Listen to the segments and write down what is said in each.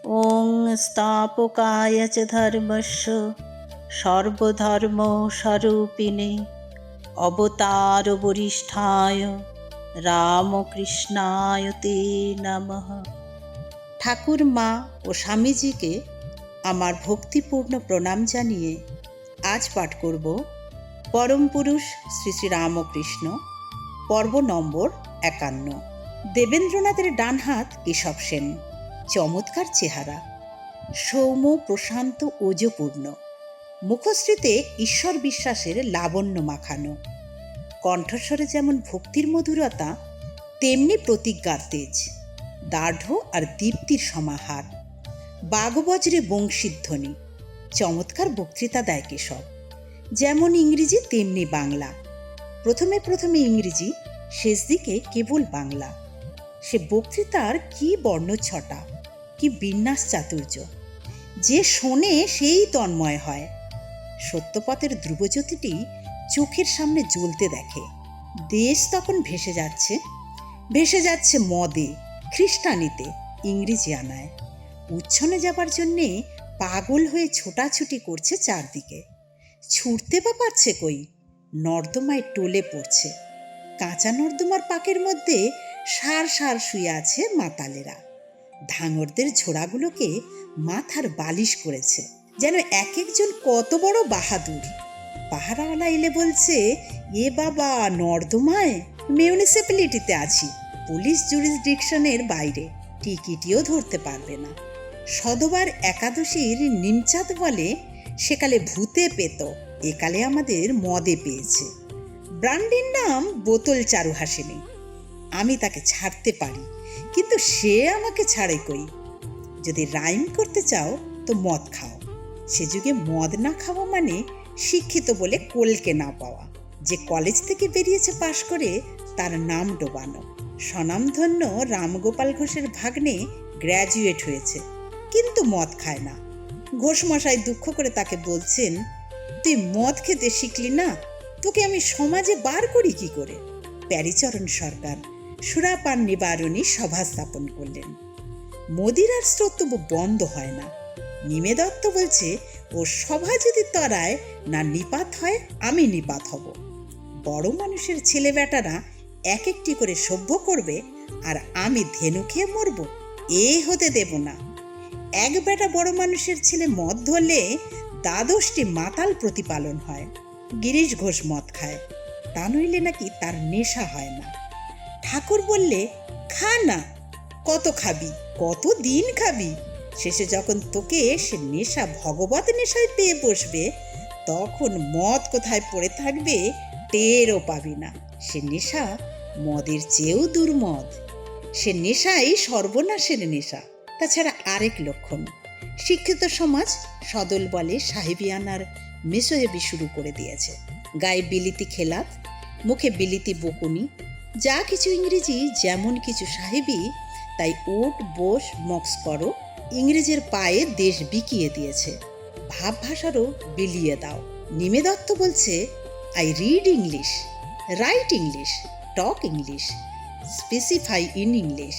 ওং স্থাপকায় চ ধর্মস্য সর্বধর্মস্বরূপিণে অবতার বরিষ্ঠায় রামকৃষ্ণায় তে নমঃ। ঠাকুর মা ও স্বামীজিকে আমার ভক্তিপূর্ণ প্রণাম জানিয়ে আজ পাঠ করব পরম পুরুষ শ্রী শ্রী রামকৃষ্ণ, পর্ব নম্বর ৫১। দেবেন্দ্রনাথের ডান হাত কেশব সেন, চমৎকার চেহারা, সৌম্য প্রশান্ত ওজপূর্ণ, মুখশ্রীতে ঈশ্বর বিশ্বাসের লাবণ্য মাখানো, কণ্ঠস্বরে যেমন ভক্তির মধুরতা তেমনি প্রতিজ্ঞার তেজ, দার্ঢ্য আর দীপ্তির সমাহার, বাগবজ্রে বংশীধ্বনি, চমৎকার বক্তৃতা দেয় কেশব। যেমন ইংরেজি তেমনি বাংলা, প্রথমে ইংরেজি, শেষ দিকে কেবল বাংলা। সে বক্তৃতার কি বর্ণচ্ছটা, কি বিন্যাস চাতুর্য! যে শোনে সেই তন্ময় হয়। সত্যপথের ধ্রুবজ্যোতিটি চোখের সামনে জ্বলতে দেখে। দেশ তখন ভেসে যাচ্ছে মদে, খ্রিস্টানিতে, ইংরেজি আনায়। উচ্ছনে যাবার জন্যে পাগল হয়ে ছোটাছুটি করছে চারদিকে। ছুটতে বা পারছে কই? নর্দমায় টলে পড়ছে। কাঁচা নর্দমার পাকের মধ্যে সার শুয়ে আছে মাতালেরা। ধাঙরদের ঝোড়াগুলোকে মাথার বালিশ করেছে, যেন এক একজন কত বড় বাহাদুর। পাহারাওয়ালা এলে বলছে, এ বাবা, নর্দমায় মিউনিসিপ্যালিটিতে আছি, পুলিশ জুরিসডিকশনের বাইরে, টিকিটিও ধরতে পারবে না। সধবার একাদশীর নিমচাঁদ বলে, সেকালে ভূতে পেত, একালে আমাদের মদে পেয়েছে। ব্রান্ডির নাম বোতল চারু হাসেনি। আমি তাকে ছাড়তে পারি, কিন্তু সে আমাকে ছাড়ে কই? যদি রাইম করতে চাও তো মদ খাও। সে যুগে মদ না খাওয়া মানে শিক্ষিত বলে কোলকে না পাওয়া। যে কলেজ থেকে বেরিয়েছে পাশ করে, তার নাম ডোবানো। স্বনামধন্য রামগোপাল ঘোষের ভাগ্নে গ্র্যাজুয়েট হয়েছে, কিন্তু মদ খায় না। ঘোষমশাই দুঃখ করে তাকে বলছেন, তুই মদ খেতে শিখলি না, তোকে আমি সমাজে বার করি কি করে? প্যারীচরণ সরকার সুরাপান নিবারণী সভা স্থাপন করলেন। মোদির আর শ্রোতব্য বন্ধ হয় না। নিমে দত্ত বলছে, ও সভা যদি তরায় না নিপাত হয়, আমি নিপাত হব। বড় মানুষের ছেলে বেটারা এক একটি করে সভ্য করবে, আর আমি ধেনু খেয়ে মরব, এ হতে দেব না। এক বেটা বড় মানুষের ছেলে মদ ধরলে ১২টি মাতাল প্রতিপালন হয়। গিরিশ ঘোষ মদ খায়, তা নইলে নাকি তার নেশা হয় না। ঠাকুর বললে, খা না, কত খাবি, কত দিন খাবি? শেষে যখন তোকে সে নেশা ভগবত নেশায় পেয়ে বসবে, তখন মদ কোথায় পড়ে থাকবে টেরও পাবি না। সে নেশা মদের চেয়েও দুর্মদ। সে নেশাই সর্বনাশের নেশা। তাছাড়া আরেক লক্ষণ, শিক্ষিত সমাজ সদল বলে সাহেবিয়ানার মেসোহেবি শুরু করে দিয়েছে। গায়ে বিলিতি খেলাত, মুখে বিলিতি বকুনি, যা কিছু ইংরেজি, যেমন কিছু সাহেবি, তাই ওট বোস মক্স করো, ইংরেজের পায়ে দেশ বিকিয়ে দিয়েছে। ভাব ভাষারও বিলিয়ে দাও। নিমে দত্ত বলছে, I read English, right English, talk English, specify in English,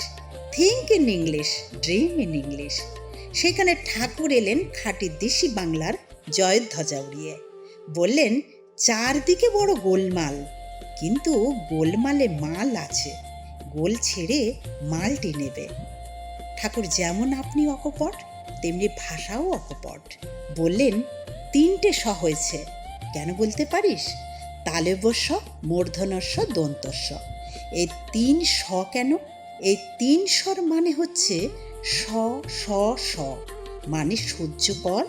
think in English, dream in English. সেখানে ঠাকুর এলেন খাঁটি দেশি বাংলার জয়ধ্বজা উড়িয়ে। বললেন, চারদিকে বড় গোলমাল, কিন্তু গোলমালে মাল আছে, গোল ছেড়ে মালটি নেবে। ঠাকুর যেমন আপনি অকপট, তেমনি ভাষাও অকপট। বললেন, ৩টে স হয়েছে, কেন বলতে পারিস? তালব্যস্ব, মূর্ধন্যস্ব, দন্তস্ব। এই ৩ স কেন? এই ৩ স্বর মানে হচ্ছে স স স, মানে সহ্য কর,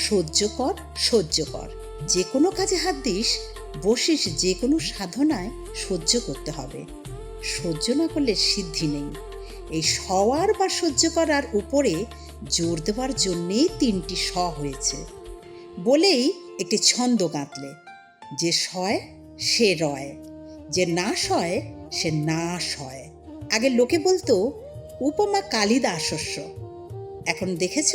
সহ্য কর, সহ্য কর। যে কোনো কাজে হাত দিস, বসিস, যে কোনো সাধনায় সহ্য করতে হবে। সহ্য না করলে সিদ্ধি নেই। এই সওয়ার বা সহ্য করার উপরে জোর দেওয়ার জন্যেই ৩টি স হয়েছে। বলেই একটি ছন্দ গাঁথলে, যে সয় সে রয়, যে না সয় সে না সয়। আগে লোকে বলতো উপমা কালিদাসস্য, এখন দেখেছ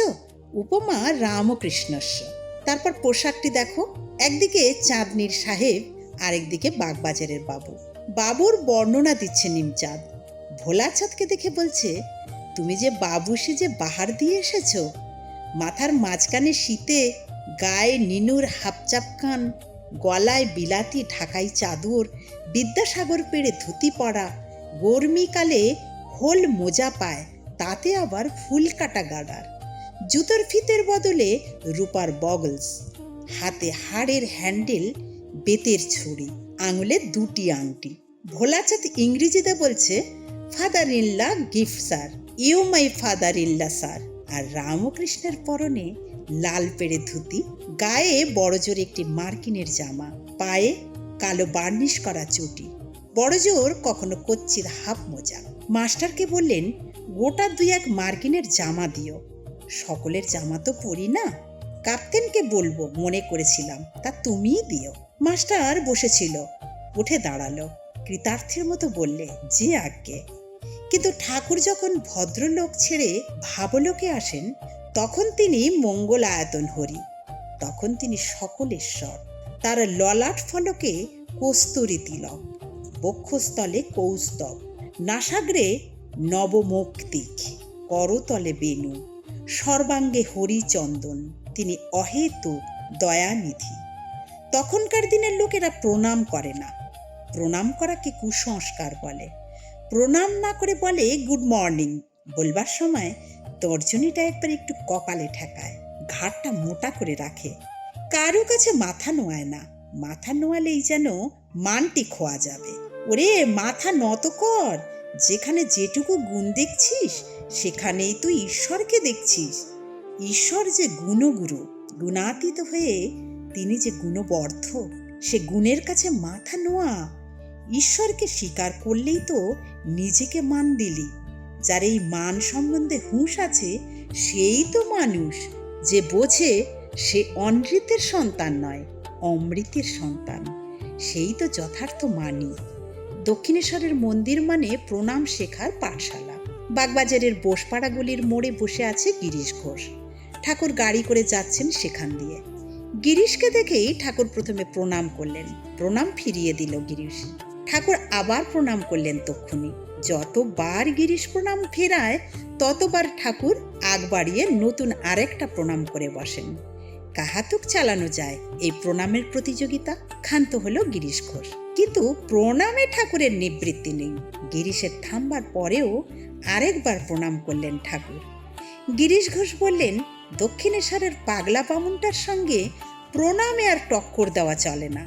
উপমা রামকৃষ্ণস্য। তারপর পোশাকটি দেখো, একদিকে চাঁদনির সাহেব, আরেকদিকে বাগবাজারের বাবু। বাবুর বর্ণনা দিচ্ছে নিমচাঁদ। ভোলাচাঁদকে দেখে বলছে, তুমি যে বাবু সেজে বাহার দিয়ে এসেছো, মাথার মাঝখানে শীতে, গায়ে নিনুর হাফচাপকান, গলায় বিলাতি ঢাকাই চাদর, বিদ্যাসাগর পেড়ে ধুতি পরা, গরমিকালে হোল মোজা পায়, তাতে আবার ফুল কাটা গার্ডার, জুতোর ফিতের বদলে রূপার বগলস, হাতে হাড়ের হ্যান্ডেল, বেতের ছুরি, আঙুলে 2টি আংটি। ভোলাচাঁদ ইংরেজিতে বলছে, father in law gift sir, you my father in law sir. আর রামকৃষ্ণের পরনে লাল পেড়ে ধুতি, গায়ে বড়জোর একটি মার্কিনের জামা, পায়ে কালো বার্নিশ করা চটি, বড়জোর কখনো কচ্ছির হাফ মোজা। মাস্টারকে বললেন, গোটা 2-1 মার্কিনের জামা দিও। সকলের জামা তো পরি না, ক্যাপ্টেনকে বলবো মনে করেছিলাম, তা তুমিই দিও। মাস্টার বসেছিল, উঠে দাঁড়ালো, কৃতার্থের মতো বললে, যে আজ্ঞে। কিন্তু ঠাকুর যখন ভদ্রলোক ছেড়ে ভাবলোকে আসেন, তখন তিনি মঙ্গলায়তন হরি, তখন তিনি সকলেশ্বর। তার ললাট ফলকে কস্তুরী তিলক, বক্ষস্থলে কৌস্তব, নাসাগ্রে নবমৌক্তিক, করতলে বেণু, সর্বাঙ্গে হরিচন্দন। তিনি অহেতুক দয়ানিধি। তখনকার দিনের লোকেরা প্রণাম করে না, প্রণাম করাকে কুসংস্কার বলে। প্রণাম না করে বলে গুড মর্নিং। বলবার সময় তর্জনীটা একবার একটু কপালে ঠেকায়, ঘাড়টা মোটা করে রাখে, কারো কাছে মাথা নোয়ায় না। মাথা নোয়ালেই যেন মানটি খোয়া যাবে। ওরে মাথা নত কর, যেখানে যেটুকু গুণ দেখছিস সেখানেই তুই ঈশ্বরকে দেখছিস। ঈশ্বর যে গুণগুরু, গুণাতীত হয়ে তিনি যে গুণবর্ধ, সে গুণের কাছে মাথা নোয়া। ঈশ্বরকে স্বীকার করলেই তো নিজেকে মান দিলি। যার এই মান সম্বন্ধে হুঁশ আছে সেই তো মানুষ। যে বোঝে সে অনৃতের সন্তান নয়, অমৃতের সন্তান, সেই তো যথার্থ মানি। দক্ষিণেশ্বরের মন্দির মানে প্রণাম শেখার পাঠশালা। বাগবাজারের বোসপাড়াগুলির মোড়ে বসে আছে গিরিশ ঘোষ। ঠাকুর গাড়ি করে যাচ্ছেন সেখান দিয়ে। গিরিশকে দেখেই ঠাকুর প্রথমে প্রণাম করলেন, প্রণাম ফিরিয়ে দিল গিরিশ। ঠাকুর আবার প্রণাম করলেন তক্ষুনি। যতবার গিরিশ প্রণাম ফেরায় ততবার ঠাকুর আগ বাড়িয়ে নতুন আরেকটা প্রণাম করে বসেন। কাহাতুক চালানো যায় এই প্রণামের প্রতিযোগিতা। ক্ষান্ত হলো গিরিশ ঘোষ, কিন্তু প্রণামে ঠাকুরের নিবৃত্তি নেই। গিরিশের থামবার পরেও আরেকবার প্রণাম করলেন ঠাকুর। গিরিশ ঘোষ বললেন, দক্ষিণেশ্বরের পাগলা বামুনটার সঙ্গে প্রণামে আর টক্কর দেওয়া চলে না,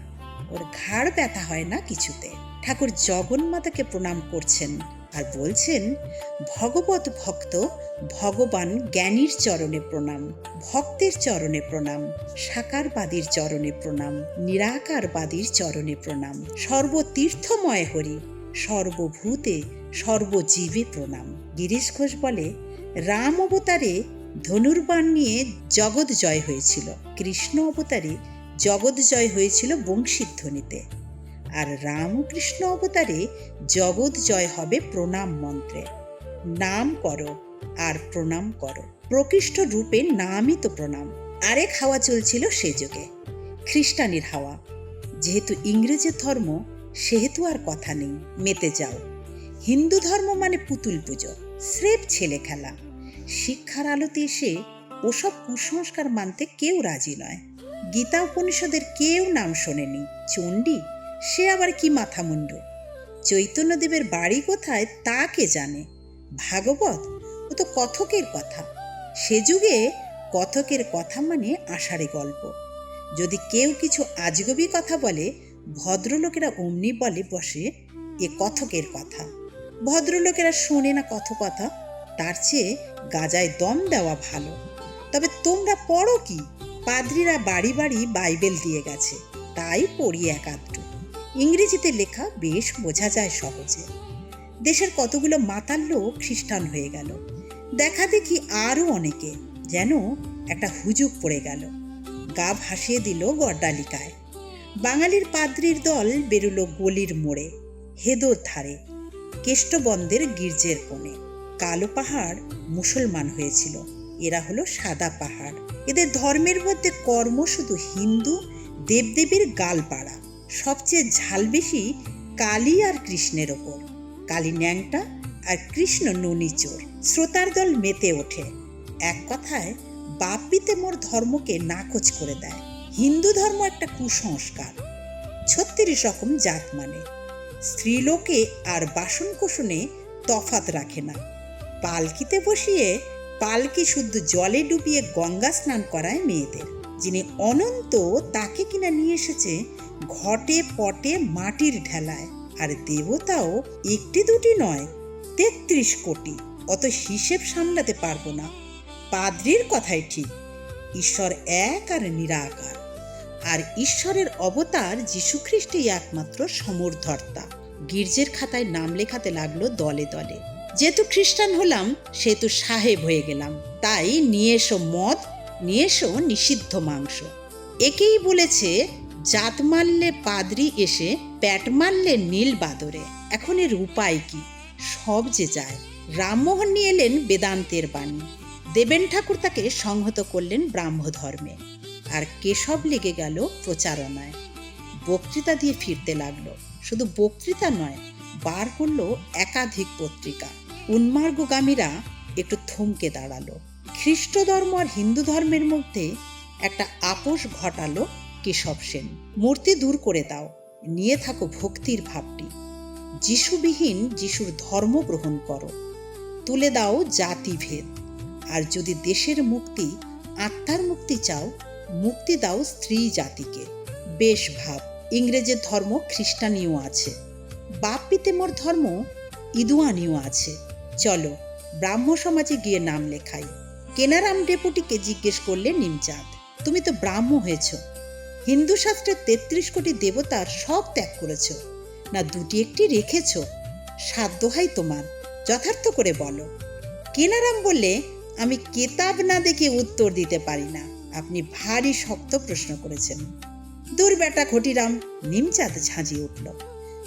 ওর ঘাড় ব্যথা হয় না কিছুতে। ঠাকুর জগন্মাতাকে প্রণাম করছেন আর বলছেন, ভগবত ভক্ত ভগবান জ্ঞানীর চরণে প্রণাম, ভক্তের চরণে প্রণাম, সাকারবাদীর চরণে প্রণাম, নিরাকারবাদীর চরণে প্রণাম, সর্বতীর্থময় হরি, সর্বভূতে সর্বজীবে প্রণাম। গিরিশ ঘোষ বলে, রাম অবতারে ধনুর্বাণ নিয়ে জগৎ জয় হয়েছিল, কৃষ্ণ অবতারে জগৎ জয় হয়েছিল বংশীধ্বনিতে, আর রামকৃষ্ণ অবতারে জগৎ জয় হবে প্রণাম মন্ত্রে। নাম করো আর প্রণাম করো, প্রকৃষ্ট রূপে নামই তো প্রণাম। আরেক হাওয়া চলছিল সে যুগে, খ্রিস্টানির হাওয়া। যেহেতু ইংরেজের ধর্ম সেহেতু আর কথা নেই, মেতে যাও। হিন্দু ধর্ম মানে পুতুল পুজো, স্রেফ ছেলে খেলা। শিক্ষার আলোতে এসে ওসব কুসংস্কার মানতে কেউ রাজি নয়। গীতা উপনিষদের কেউ নাম শোনেনি। চণ্ডী, সে আবার কি মাথা মুন্ডু। চৈতন্যদেবের বাড়ি কোথায় তা কে জানে। ভাগবত, ও তো কথকের কথা। সে যুগে কথকের কথা মানে আষাঢ়ে গল্প। যদি কেউ কিছু আজগবি কথা বলে, ভদ্রলোকেরা অমনি বলে বসে, এ কথকের কথা। ভদ্রলোকেরা শোনে না কথকথা, তার চেয়ে গাজায় দম দেওয়া ভালো। তবে তোমরা পড়ো কি? পাদ্রীরা বাড়ি বাড়ি বাইবেল দিয়ে গেছে, তাই পড়ি এক আধটু। ইংরেজিতে লেখা, বেশ বোঝা যায় সহজে। দেশের কতগুলো মাতাল লোক খ্রিস্টান হয়ে গেল। দেখা দেখি আরও অনেকে, যেন একটা হুজুগ পড়ে গেল। গা ভাসিয়ে দিল গড্ডালিকায়। বাঙালির পাদ্রীর দল বেরুলো গলির মোড়ে, হেদোর ধারে, কেষ্টবন্ধের গির্জের কোণে। কালো পাহাড় মুসলমান হয়েছিল, এরা হলো সাদা পাহাড়। এদের ধর্মের মধ্যে কর্ম শুধু হিন্দু দেবদেবীর গালপাড়া। সবচেয়ে ঝাল বেশি কালী আর কৃষ্ণের ওপর। কালী ন্যাংটা আর কৃষ্ণ ননিচোর। শ্রোতার দল মেতে ওঠে। এক কথায় বাপ্পিতে মোর ধর্মকে নাকচ করে দেয়। হিন্দু ধর্ম একটা কুসংস্কার। ৩৬ রকম জাত মানে, স্ত্রীলোকে আর বাসন কোসনে তফাত রাখে না। পালকিতে বসিয়ে পালকি শুদ্ধ জলে ডুবিয়ে গঙ্গা স্নান করায় মেয়েদের। যিনি অনন্ত তাকে কিনা নিয়ে এসেছে ঘটে পটে মাটির ঢেলায়। আর দেবতাও একটি দুটি নয়, ৩৩ কোটি। অত হিসেব সামলাতে পারবো না। পাদ্রির কথাই ঠিক, ঈশ্বর এক আর নিরাকার। আর ঈশ্বরের অবতার যীশুখ্রিস্টই একমাত্র সমর্থর্তা। গির্জের খাতায় নাম লেখাতে লাগলো দলে দলে। যেহেতু খ্রিস্টান হলাম সেহেতু সাহেব হয়ে গেলাম, তাই নিয়ে এসো মদ, নিয়ে এসো নিষিদ্ধ মাংস। একেই বলেছে জাত মারলে পাদ্রি এসে প্যাট মারলে নীল বাদরে। এখন এর উপায় কি? সব যে যায়। রামমোহন নিয়ে এলেন বেদান্তের বাণী। দেবেন ঠাকুর তাকে সংহত করলেন ব্রাহ্ম ধর্মে। আর কেশব লেগে গেল প্রচারণায়। বক্তৃতা দিয়ে ফিরতে লাগলো। শুধু বক্তৃতা নয়, বার করলো একাধিক পত্রিকা। উন্মার্গগামীরা একটু থমকে দাঁড়ালো। খ্রিস্ট ধর্ম আর হিন্দু ধর্মের মধ্যে একটা আপোষ ঘটালো কেশব সেন। মূর্তি দূর করে দাও, নিয়ে থাকো ভক্তির ভাবটি। যিশুবিহীন যিশুর ধর্ম গ্রহণ করো। তুলে দাও জাতিভেদ। আর যদি দেশের মুক্তি, আত্মার মুক্তি চাও, মুক্তি দাও স্ত্রী জাতিকে। বেশ ভাব, ইংরেজের ধর্ম খ্রিস্টানীয় আছে, বাপ্পিতে মোর ধর্ম ইদুয়ানীয় আছে। চলো ব্রাহ্ম সমাজে গিয়ে নাম লেখাই। কেনারাম ডেপুটিকে জিজ্ঞেস করলে নিমচাঁদ, তুমি তো ব্রাহ্ম হয়েছ, হিন্দু শাস্ত্রের ৩৩ কোটি দেবতার সব ত্যাগ করেছ, না দুটি একটি রেখেছ? সাধ্য হয় তোমার, যথার্থ করে বলো। কেনারাম বললে, আমি কেতাব না দেখে উত্তর দিতে পারি না। আপনি ভারী শক্ত প্রশ্ন করেছেন। দূর বেটা ঘটিরাম, নিমচাঁদ ঝাঁঝিয়ে উঠল।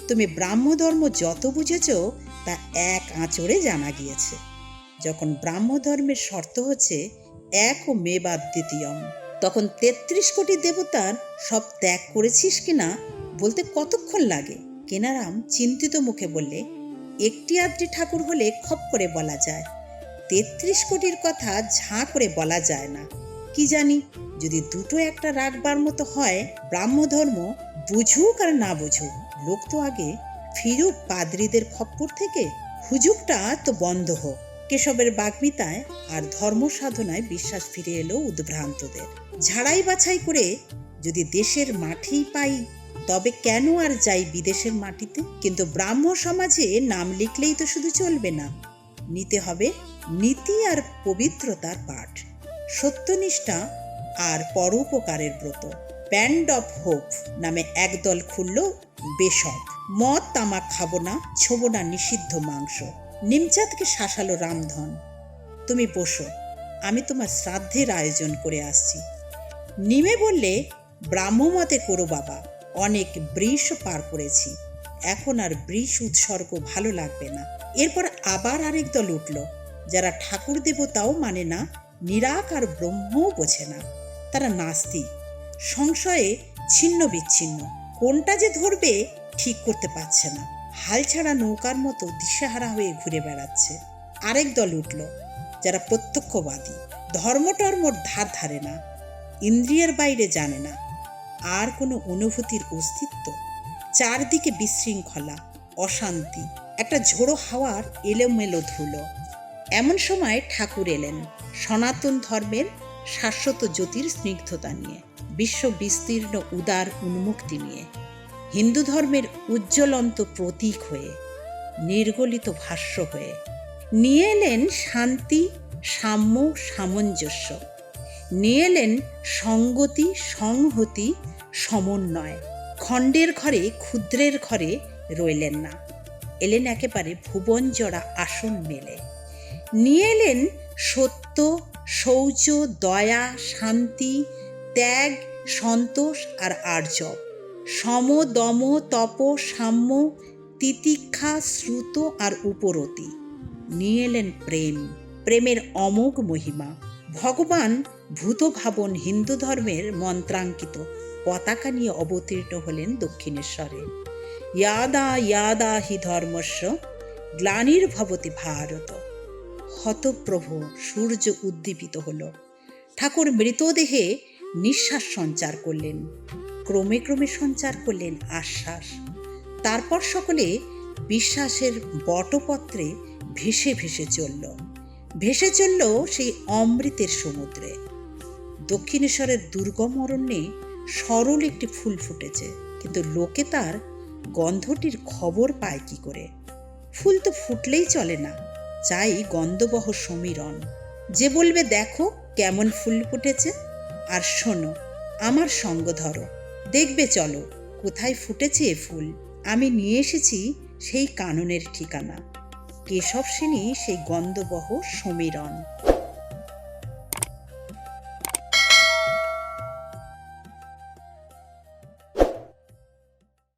তুমি ব্রাহ্ম ধর্ম যত বুঝেছ তা এক আঁচড়ে জানা গিয়েছে। যখন ব্রাহ্ম ধর্মের শর্ত হচ্ছে এক ও মেবাদ দ্বিতীয়ম, তখন ৩৩ কোটি দেবতার সব ত্যাগ করেছিস কিনা বলতে কতক্ষণ লাগে? কেনারাম চিন্তিত মুখে বললে, একটি আধটি ঠাকুর হলে খপ করে বলা যায়, ৩৩ কোটির কথা ঝাঁ করে বলা যায় না। কি জানি, যদি দুটো একটা রাখবার মতো হয়, ব্রাহ্ম ধর্ম বুঝুক আর না বুঝুক, লোক তো আগে ফিরুক পাদ্রীদের খপ্পর থেকে, হুজুকটা তো বন্ধ হোক। কেশবের বাগ্মিতায় আর ধর্ম সাধনায় বিশ্বাস ফিরে এলো উদ্ভ্রান্তদের। ঝাড়াই বাছাই করে যদি দেশের মাঠেই পাই, তবে কেন আর যাই বিদেশের মাটিতে? কিন্তু ব্রাহ্ম সমাজে নাম লিখলেই তো শুধু চলবে না, নিতে হবে নীতি আর পবিত্রতার পাঠ, সত্যনিষ্ঠা আর পরোপকারের ব্রত। ব্যান্ড অফ হোপ নামে একদল খুলল বেশক। মদ তামাক খাবো না, ছোবো না নিষিদ্ধ মাংস। নিমচাঁদকে শাসালো রামধন, তুমি বসো, আমি তোমার শ্রাদ্ধের আয়োজন করে আসছি। নিমে বললে, ব্রাহ্মমতে করো বাবা, অনেক বৃষ পার করেছি, এখন আর বৃষ উৎসর্গ ভালো লাগবে না। এরপর আবার আরেক দল উঠল, যারা ঠাকুর দেবতাও মানে না, নিরাকার ব্রহ্মও বোঝে না। তারা নাস্তিক, সংশয়ে ছিন্ন বিচ্ছিন্ন, কোনটা যে ধরবে ঠিক করতে পারছে না, হাল ছাড়া নৌকার মতো দিশেহারা হয়ে ঘুরে বেড়াচ্ছে। আরেক দল উঠল, যারা প্রত্যক্ষবাদী, ধর্মটর্মর ধার ধারে না, ইন্দ্রিয়ের বাইরে জানে না আর কোনো অনুভূতির অস্তিত্ব। চারদিকে বিশৃঙ্খলা, অশান্তি, একটা ঝোড়ো হাওয়ার এলোমেলো ধুলো। এমন সময় ঠাকুর এলেন, সনাতন ধর্মের শাশ্বত জ্যোতির স্নিগ্ধতা নিয়ে, বিশ্ব বিস্তীর্ণ উদার উন্মুক্তি নিয়ে, হিন্দু ধর্মের উজ্জ্বলন্ত প্রতীক হয়ে, নির্গলিত ভাষ্য হয়ে। নিয়ে এলেন শান্তি, সাম্য, সামঞ্জস্য। নিয়ে এলেন সঙ্গতি, সংহতি, সমন্বয়। খণ্ডের ঘরে ক্ষুদ্রের ঘরে রইলেন না, এলেন একেবারে ভুবন জোড়া আসন মেলে। নিয়ে এলেন সত্য, শৌচ, দয়া, শান্তি, ত্যাগ, সন্তোষ আর আর্জব, সম, দম, তপ, সাম্য, তিতিক্ষা, শ্রুত আর উপরতি। নিয়ে এলেন প্রেম, প্রেমের অমোঘ মহিমা। ভগবান ভূতভাবন হিন্দু ধর্মের মন্ত্রাঙ্কিত পতাকা নিয়ে অবতীর্ণ হলেন দক্ষিণেশ্বরে। ইয়াদা ইয়াদা হি ধর্মস্য গ্লানির্ভবতি ভারত। হতপ্রভ সূর্য উদ্দীপিত হল। ঠাকুর মৃতদেহে নিঃশ্বাস সঞ্চার করলেন, ক্রমে ক্রমে সঞ্চার করলেন আশ্বাস। তারপর সকলে বিশ্বাসের বটপত্রে ভেসে ভেসে চলল, ভেসে চলল সেই অমৃতের সমুদ্রে। দক্ষিণেশ্বরের দুর্গম অরণ্যে সরল একটি ফুল ফুটেছে, কিন্তু লোকে তার গন্ধটির খবর পায় কি করে? ফুল তো ফুটলেই চলে না, চাই গন্ধবহ সমীরণ। যে বলবে দেখো কেমন ফুল ফুটেছে, আর শোনো আমার সঙ্গ ধরো, দেখবে চলো কোথায় ফুটেছে এ ফুল। আমি নিয়ে এসেছি সেই কাননের ঠিকানা, কেশব সেনই সেই গন্ধবহ সমীরণ।